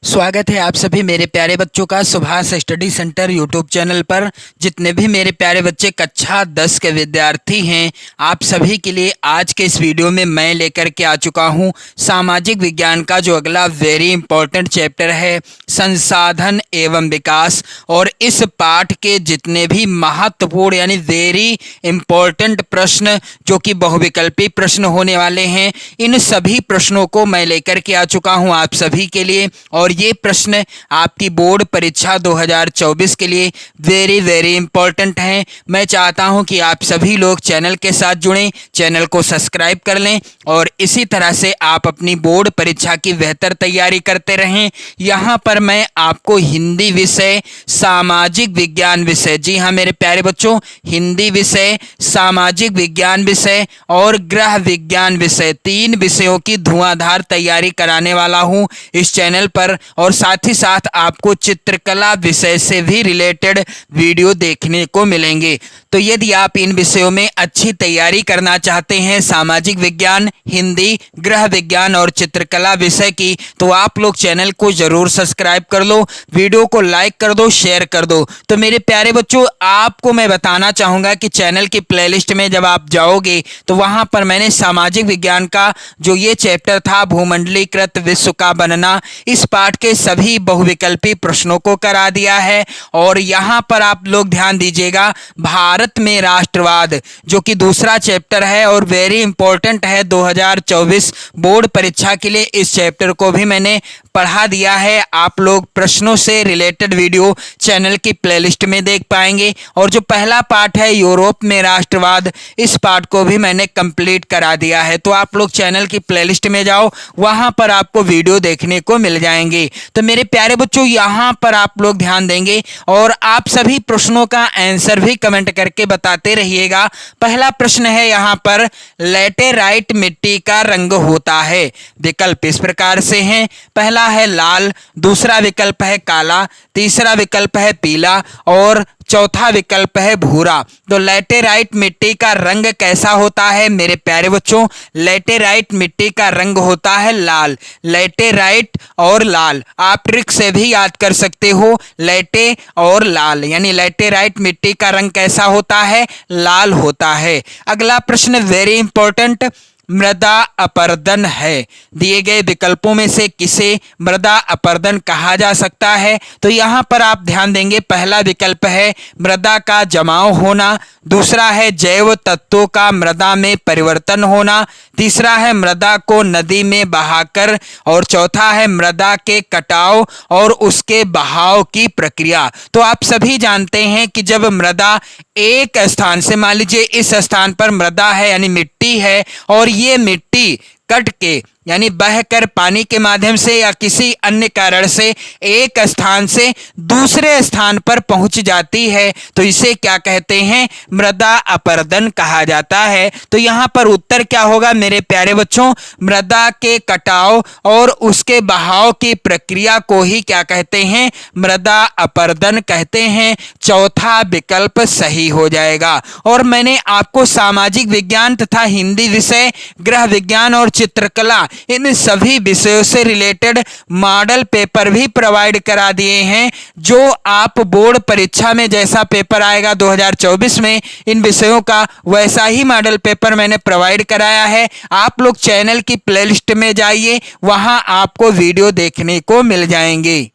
स्वागत है आप सभी मेरे प्यारे बच्चों का Subhash study centre YouTube channel पर। जितने भी मेरे प्यारे बच्चे कक्षा 10 के विद्यार्थी हैं, आप सभी के लिए आज के इस वीडियो में मैं लेकर के आ चुका हूं सामाजिक विज्ञान का जो अगला वेरी इंपॉर्टेंट चैप्टर है, संसाधन एवं विकास। और इस पाठ के जितने भी महत्वपूर्ण यानी वेरी इंपॉर्टेंट प्रश्न जो कि बहुविकल्पी प्रश्न होने वाले हैं, इन सभी प्रश्नों को मैं लेकर के आ चुका हूं आप सभी के लिए। और ये प्रश्न आपकी बोर्ड परीक्षा 2024 के लिए वेरी इंपॉर्टेंट हैं। मैं चाहता हूं कि आप सभी लोग चैनल के साथ जुड़ें, चैनल को सब्सक्राइब कर लें और इसी तरह से आप अपनी बोर्ड परीक्षा की बेहतर तैयारी करते रहें। यहाँ पर मैं आपको हिंदी विषय, सामाजिक विज्ञान विषय, जी हाँ मेरे प्यारे बच्चों, हिंदी विषय, सामाजिक विज्ञान विषय और गृह विज्ञान विषय, 3 विषयों की धुआंधार तैयारी कराने वाला हूँ इस चैनल पर। और साथ ही साथ आपको चित्रकला विषय से भी रिलेटेड वीडियो देखने को मिलेंगे। तो यदि आप इन विषयों में अच्छी तैयारी करना चाहते हैं, सामाजिक विज्ञान, हिंदी, गृह विज्ञान और चित्रकला विषय की, तो आप लोग चैनल को जरूर सब्सक्राइब कर लो, वीडियो को लाइक कर दो, शेयर कर दो। तो मेरे प्यारे बच्चों, आपको मैं बताना चाहूंगा कि चैनल की प्लेलिस्ट में जब आप जाओगे तो वहां पर मैंने सामाजिक विज्ञान का जो ये चैप्टर था, भूमंडलीकृत विश्व का बनना, इस पाठ के सभी बहुविकल्पी प्रश्नों को करा दिया है। और यहां पर आप लोग ध्यान दीजिएगा, भारत में राष्ट्रवाद जो कि दूसरा चैप्टर है और वेरी इंपॉर्टेंट है 2024 बोर्ड परीक्षा के लिए, इस चैप्टर को भी मैंने पढ़ा दिया है। आप लोग प्रश्नों से रिलेटेड वीडियो चैनल की प्लेलिस्ट में देख पाएंगे। और जो पहला पार्ट है यूरोप में राष्ट्रवाद, इस पार्ट को भी मैंने कंप्लीट करा दिया है। तो आप लोग चैनल की प्लेलिस्ट में जाओ, वहां पर आपको वीडियो देखने को मिल जाएंगे। तो मेरे प्यारे बच्चों, यहां पर आप लोग ध्यान देंगे और आप सभी प्रश्नों का आंसर भी कमेंट करके बताते रहिएगा। पहला प्रश्न है यहां पर, लैटेराइट मिट्टी का रंग होता है। विकल्प इस प्रकार से हैं, पहला है लाल, दूसरा विकल्प है काला, तीसरा विकल्प है पीला और चौथा विकल्प है भूरा। तो लैटेराइट मिट्टी का रंग कैसा होता है मेरे प्यारे बच्चों? लैटेराइट मिट्टी का रंग होता है लाल। लैटेराइट और लाल आप ट्रिक से भी याद कर सकते हो, लैटे और लाल, यानी लैटेराइट मिट्टी का रंग कैसा होता है? लाल होता है। अगला प्रश्न वेरी इंपॉर्टेंट, मृदा अपरदन है। दिए गए विकल्पों में से किसे मृदा अपरदन कहा जा सकता है? तो यहां पर आप ध्यान देंगे, पहला विकल्प है मृदा का जमाव होना, दूसरा है जैव तत्वों का मृदा में परिवर्तन होना, तीसरा है मृदा को नदी में बहाकर और चौथा है मृदा के कटाव और उसके बहाव की प्रक्रिया। तो आप सभी जानते हैं कि जब मृदा एक स्थान से, मान लीजिए इस स्थान पर मृदा है यानी मिट्टी है, और ये मिट्टी कट के यानी बहकर पानी के माध्यम से या किसी अन्य कारण से एक स्थान से दूसरे स्थान पर पहुंच जाती है, तो इसे क्या कहते हैं? मृदा अपरदन कहा जाता है। तो यहां पर उत्तर क्या होगा मेरे प्यारे बच्चों? मृदा के कटाव और उसके बहाव की प्रक्रिया को ही क्या कहते हैं? मृदा अपरदन कहते हैं। चौथा विकल्प सही हो जाएगा। और मैंने आपको सामाजिक विज्ञान तथा हिंदी विषय, गृह विज्ञान और चित्रकला, इन सभी विषयों से रिलेटेड मॉडल पेपर भी प्रोवाइड करा दिए हैं, जो आप बोर्ड परीक्षा में जैसा पेपर आएगा 2024 में इन विषयों का, वैसा ही मॉडल पेपर मैंने प्रोवाइड कराया है। आप लोग चैनल की प्लेलिस्ट में जाइए, वहां आपको वीडियो देखने को मिल जाएंगे।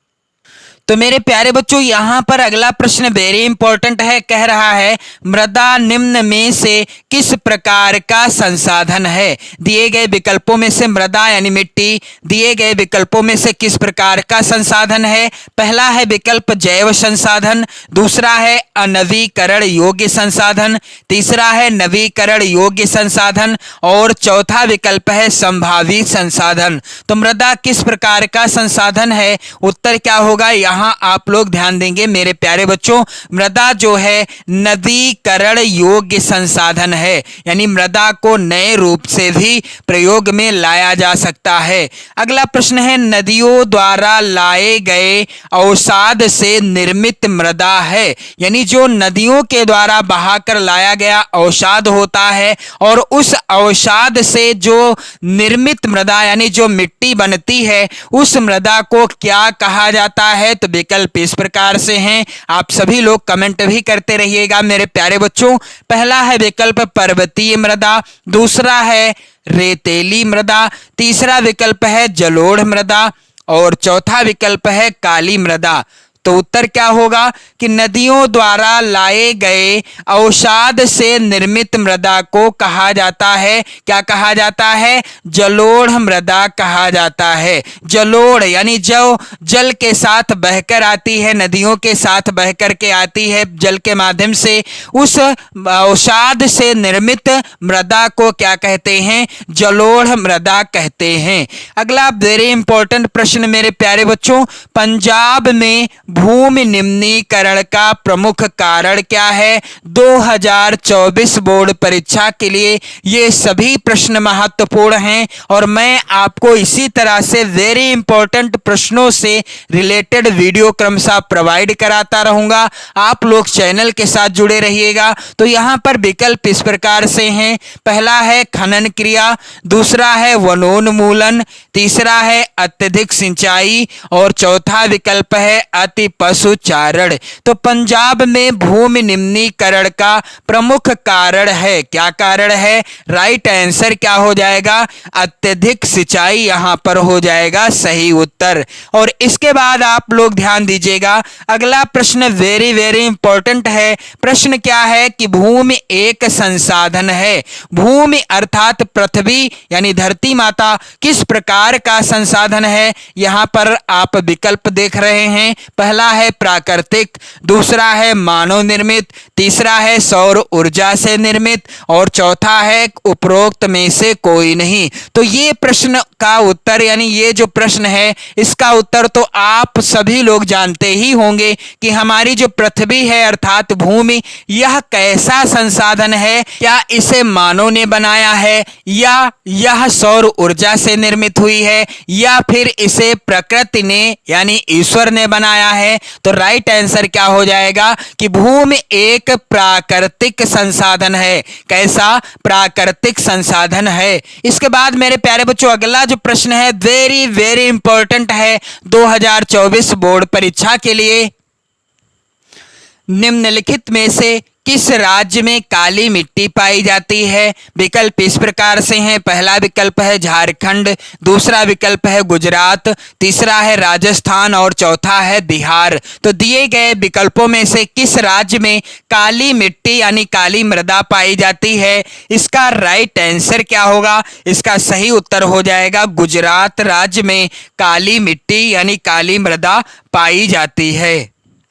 तो मेरे प्यारे बच्चों, यहां पर अगला प्रश्न वेरी इंपॉर्टेंट है, कह रहा है मृदा निम्न में से किस प्रकार का संसाधन है? दिए गए विकल्पों में से मृदा यानी मिट्टी, दिए गए विकल्पों में से किस प्रकार का संसाधन है? पहला है विकल्प जैव संसाधन, दूसरा है अनवीकरण योग्य संसाधन, तीसरा है नवीकरण योग्य संसाधन और चौथा विकल्प है संभावित संसाधन। तो मृदा किस प्रकार का संसाधन है? उत्तर क्या होगा? यहाँ आप लोग ध्यान देंगे मेरे प्यारे बच्चों, मृदा जो है नदीकरण योग्य संसाधन है, यानी मृदा को नए रूप से भी प्रयोग में लाया जा सकता है। अगला प्रश्न है, नदियों द्वारा लाए गए अवसाद से निर्मित मृदा है, यानी जो नदियों के द्वारा बहाकर लाया गया अवसाद होता है और उस अवसाद से जो निर्मित मृदा यानी जो मिट्टी बनती है उस मृदा को क्या कहा जाता है? तो विकल्प इस प्रकार से हैं, आप सभी लोग कमेंट भी करते रहिएगा मेरे प्यारे बच्चों। पहला है विकल्प पर्वतीय मृदा, दूसरा है रेतीली मृदा, तीसरा विकल्प है जलोढ़ मृदा और चौथा विकल्प है काली मृदा। तो उत्तर क्या होगा कि नदियों द्वारा लाए गए अवसाद से निर्मित मृदा को कहा जाता है, क्या कहा जाता है? जलोढ़ मृदा कहा जाता है। जलोढ़ यानी जो जल के साथ बहकर आती है, नदियों के साथ बहकर के आती है जल के माध्यम से, उस अवसाद से निर्मित मृदा को क्या कहते हैं? जलोढ़ मृदा कहते हैं। अगला वेरी इंपॉर्टेंट प्रश्न मेरे प्यारे बच्चों, पंजाब में भूमि निम्नीकरण का प्रमुख कारण क्या है? 2024 बोर्ड परीक्षा के लिए ये सभी प्रश्न महत्वपूर्ण हैं और मैं आपको इसी तरह से वेरी इंपॉर्टेंट प्रश्नों से रिलेटेड वीडियो क्रमशः प्रोवाइड कराता रहूंगा। आप लोग चैनल के साथ जुड़े रहिएगा। तो यहाँ पर विकल्प इस प्रकार से हैं, पहला है खनन क्रिया, दूसरा है वनोन्मूलन, तीसरा है अत्यधिक सिंचाई और चौथा विकल्प है अति पशुचारण। तो पंजाब में भूमि निम्नीकरण का प्रमुख कारण है, क्या कारण है? राइट आंसर क्या हो जाएगा? अत्यधिक सिंचाई यहाँ पर हो जाएगा सही उत्तर। और इसके बाद आप लोग ध्यान दीजिएगा, अगला प्रश्न वेरी वेरी इंपॉर्टेंट है। प्रश्न क्या है कि भूमि एक संसाधन है। भूमि अर्थात पृथ्वी यानी धरती माता किस प्रकार का संसाधन है? यहाँ पर आप विकल्प देख रहे हैं, पहला है प्राकृतिक, दूसरा है मानव निर्मित, तीसरा है सौर ऊर्जा से निर्मित और चौथा है उपरोक्त में से कोई नहीं। तो ये प्रश्न का उत्तर यानी ये जो प्रश्न है इसका उत्तर तो आप सभी लोग जानते ही होंगे कि हमारी जो पृथ्वी है अर्थात भूमि, यह कैसा संसाधन है? क्या इसे मानव ने बनाया है या यह सौर ऊर्जा से निर्मित हुई है या फिर इसे प्रकृति ने यानी ईश्वर ने बनाया है? तो राइट आंसर क्या हो जाएगा कि भूमि एक प्राकृतिक संसाधन है। कैसा? प्राकृतिक संसाधन है। इसके बाद मेरे प्यारे बच्चों अगला जो प्रश्न है वेरी वेरी इंपॉर्टेंट है 2024 बोर्ड परीक्षा के लिए। निम्नलिखित में से किस राज्य में काली मिट्टी पाई जाती है? विकल्प इस प्रकार से हैं, पहला विकल्प है झारखंड, दूसरा विकल्प है गुजरात, तीसरा है राजस्थान और चौथा है बिहार। तो दिए गए विकल्पों में से किस राज्य में काली मिट्टी यानी काली मृदा पाई जाती है? इसका राइट आंसर क्या होगा? इसका सही उत्तर हो जाएगा गुजरात राज्य में काली मिट्टी यानी काली मृदा पाई जाती है।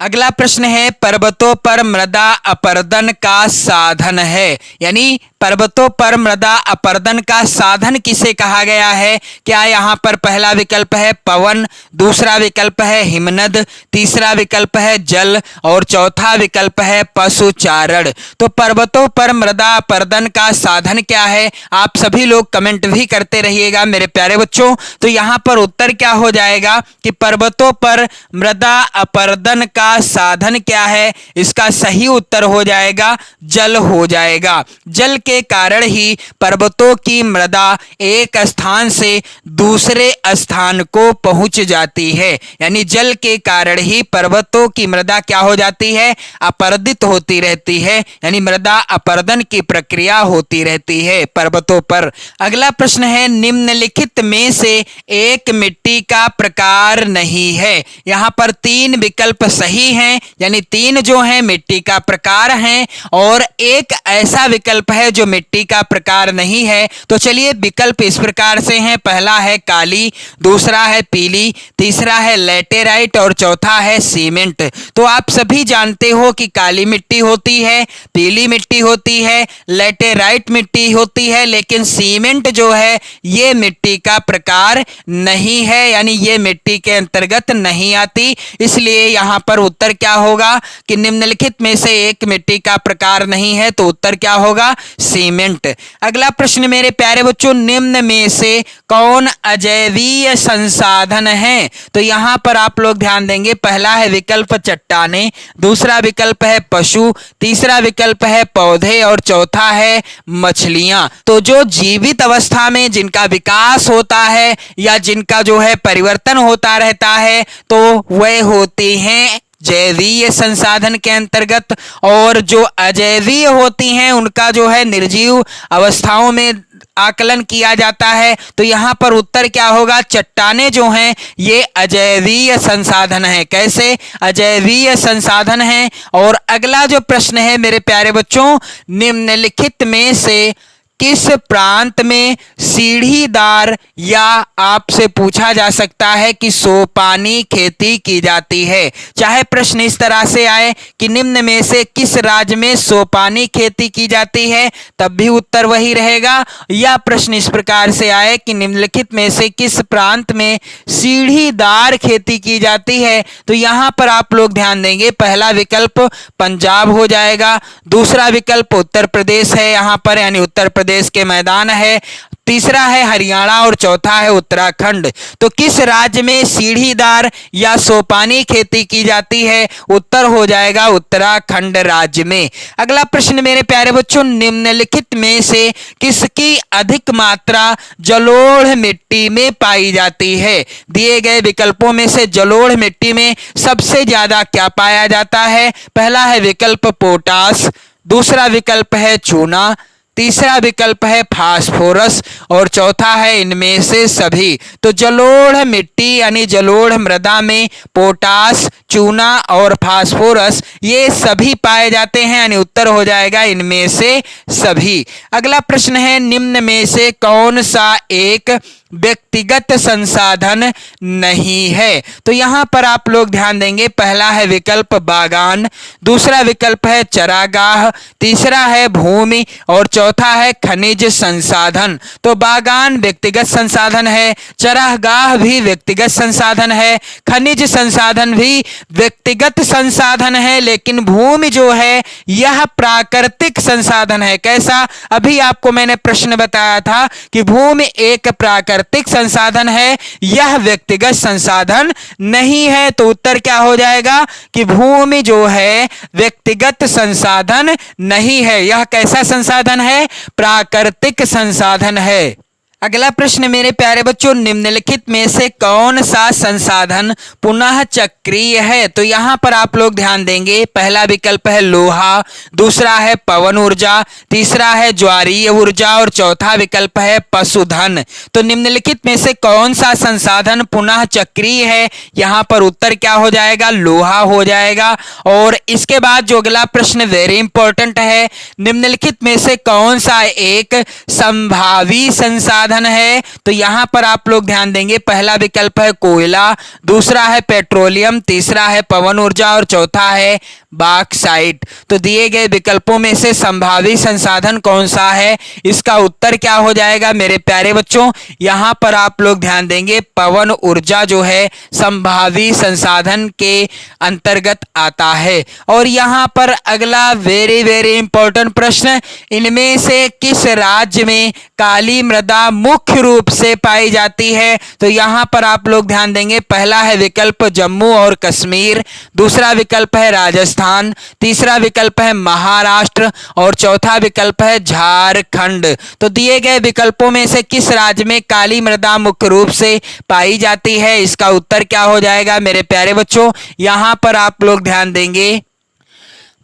अगला प्रश्न है, पर्वतों पर मृदा अपरदन का साधन है, यानी पर्वतों पर मृदा अपरदन का साधन किसे कहा गया है? क्या यहाँ पर पहला विकल्प है पवन, दूसरा विकल्प है हिमनद, तीसरा विकल्प है जल और चौथा विकल्प है पशुचारण। तो पर्वतों पर मृदा अपरदन का साधन क्या है? आप सभी लोग कमेंट भी करते रहिएगा मेरे प्यारे बच्चों। तो यहाँ पर उत्तर क्या हो जाएगा कि पर्वतों पर मृदा अपरदन का साधन क्या है? इसका सही उत्तर हो जाएगा जल हो जाएगा। जल के कारण ही पर्वतों की मृदा एक स्थान से दूसरे स्थान को पहुंच जाती है, यानी जल के कारण ही पर्वतों की मृदा क्या हो जाती है? अपरदित होती रहती है, यानी मृदा अपरदन की प्रक्रिया होती रहती है पर्वतों पर। अगला प्रश्न है, निम्नलिखित में से एक मिट्टी का प्रकार नहीं है। यहाँ पर तीन विकल्प सही सही हैं, यानी 3 जो हैं मिट्टी का प्रकार हैं और एक ऐसा विकल्प है जो मिट्टी का प्रकार नहीं है। तो चलिए विकल्प इस प्रकार से हैं, पहला है काली, दूसरा है पीली, तीसरा है लैटेराइट और चौथा है सीमेंट। तो आप सभी जानते हो कि काली मिट्टी होती है, पीली मिट्टी होती है, लैटेराइट मिट्टी होती है, लेकिन सीमेंट जो है ये मिट्टी का प्रकार नहीं है, यानी ये मिट्टी के अंतर्गत नहीं आती। इसलिए यहां पर उत्तर क्या होगा कि निम्नलिखित में से एक मिट्टी का प्रकार नहीं है, तो उत्तर क्या होगा? सीमेंट। अगला प्रश्न मेरे प्यारे बच्चों, निम्न में से कौन अजैवीय संसाधन है? तो यहां पर आप लोग ध्यान देंगे, पहला है विकल्प चट्टाने, दूसरा विकल्प है पशु, तीसरा विकल्प है पौधे और चौथा है मछलियां। तो जो जीवित अवस्था में जिनका विकास होता है या जिनका जो है परिवर्तन होता रहता है, तो वह होती हैं जैवीय संसाधन के अंतर्गत, और जो अजैवीय होती हैं उनका जो है निर्जीव अवस्थाओं में आकलन किया जाता है। तो यहां पर उत्तर क्या होगा? चट्टाने जो हैं ये अजैवीय संसाधन है। कैसे? अजैवीय संसाधन है। और अगला जो प्रश्न है मेरे प्यारे बच्चों, निम्नलिखित में से किस प्रांत में सीढ़ीदार या आपसे पूछा जा सकता है कि सोपानी खेती की जाती है? चाहे प्रश्न इस तरह से आए कि निम्न में से किस राज्य में सोपानी खेती की जाती है, तब भी उत्तर वही रहेगा, या प्रश्न इस प्रकार से आए कि निम्नलिखित में से किस प्रांत में सीढ़ीदार खेती की जाती है, तो यहां पर आप लोग ध्यान देंगे, पहला विकल्प पंजाब हो जाएगा, दूसरा विकल्प उत्तर प्रदेश है यहां पर, यानी उत्तर प्रदेश के मैदान है, तीसरा है हरियाणा और चौथा है उत्तराखंड। तो किस राज्य में सीढ़ीदार या सोपानी खेती की जाती है? उत्तर हो जाएगा उत्तराखंड राज्य में। अगला प्रश्न मेरे प्यारे बच्चों, निम्नलिखित में से किसकी अधिक मात्रा जलोढ़ मिट्टी में पाई जाती है? दिए गए विकल्पों में से जलोढ़ मिट्टी में सबसे ज्यादा क्या पाया जाता है? पहला है विकल्प पोटास, दूसरा विकल्प है चूना, तीसरा विकल्प है फास्फोरस और चौथा है इनमें से सभी। तो जलोढ़ मिट्टी यानी जलोढ़ मृदा में पोटास, चूना और फास्फोरस ये सभी पाए जाते हैं, यानी उत्तर हो जाएगा इनमें से सभी। अगला प्रश्न है, निम्न में से कौन सा एक व्यक्तिगत संसाधन नहीं है? तो यहां पर आप लोग ध्यान देंगे, पहला है विकल्प बागान, दूसरा विकल्प है चरागाह, तीसरा है भूमि और चौथा है खनिज संसाधन। तो बागान व्यक्तिगत संसाधन है, चरागाह भी व्यक्तिगत संसाधन है, खनिज संसाधन भी व्यक्तिगत संसाधन है, लेकिन भूमि जो है यह प्राकृतिक संसाधन है। कैसा? अभी आपको मैंने प्रश्न बताया था कि भूमि एक प्राकृतिक संसाधन है, यह व्यक्तिगत संसाधन नहीं है। तो उत्तर क्या हो जाएगा कि भूमि जो है व्यक्तिगत संसाधन नहीं है, यह कैसा संसाधन है? प्राकृतिक संसाधन है। अगला प्रश्न मेरे प्यारे बच्चों, निम्नलिखित में से कौन सा संसाधन पुनः चक्रीय है? तो यहां पर आप लोग ध्यान देंगे, पहला विकल्प है लोहा, दूसरा है पवन ऊर्जा, तीसरा है ज्वारीय ऊर्जा और चौथा विकल्प है पशुधन। तो निम्नलिखित में से कौन सा संसाधन पुनः चक्रीय है? यहां पर उत्तर क्या हो जाएगा? लोहा हो जाएगा। और इसके बाद जो अगला प्रश्न वेरी इंपॉर्टेंट है, निम्नलिखित में से कौन सा एक संभावी संसाधन है? तो यहां पर आप लोग ध्यान देंगे, पहला विकल्प है कोयला, दूसरा है पेट्रोलियम, तीसरा है पवन ऊर्जा और चौथा है बॉक्साइट। तो दिए गए विकल्पों में से संभावी संसाधन कौन सा है? इसका उत्तर क्या हो जाएगा मेरे प्यारे बच्चों? यहां पर आप लोग ध्यान देंगे, पवन ऊर्जा जो है संभावी संसाधन के अंतर्गत आता है। और यहां पर अगला वेरी वेरी इंपॉर्टेंट प्रश्न, इनमें से किस राज्य में काली मृदा मुख्य रूप से पाई जाती है? तो यहां पर आप लोग ध्यान देंगे, पहला है विकल्प जम्मू और कश्मीर, दूसरा विकल्प है राजस्थान, तीसरा विकल्प है महाराष्ट्र और चौथा विकल्प है झारखंड। तो दिए गए विकल्पों में से किस राज्य में काली मृदा मुख्य रूप से पाई जाती है? इसका उत्तर क्या हो जाएगा मेरे प्यारे बच्चों? यहां पर आप लोग ध्यान देंगे,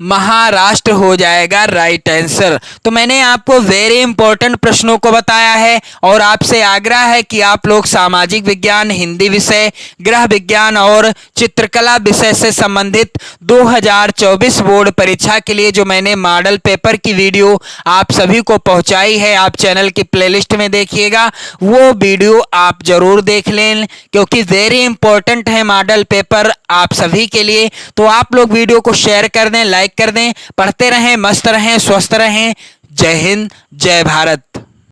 महाराष्ट्र हो जाएगा राइट आंसर। तो मैंने आपको वेरी इंपॉर्टेंट प्रश्नों को बताया है और आपसे आग्रह है कि आप लोग सामाजिक विज्ञान, हिंदी विषय, गृह विज्ञान और चित्रकला विषय से संबंधित 2024 बोर्ड परीक्षा के लिए जो मैंने मॉडल पेपर की वीडियो आप सभी को पहुंचाई है, आप चैनल की प्लेलिस्ट में देखिएगा, वो वीडियो आप जरूर देख लें क्योंकि वेरी इंपॉर्टेंट है मॉडल पेपर आप सभी के लिए। तो आप लोग वीडियो को शेयर कर दें, लाइक कर दें। पढ़ते रहें, मस्त रहें, स्वस्थ रहें। जय हिंद, जय भारत।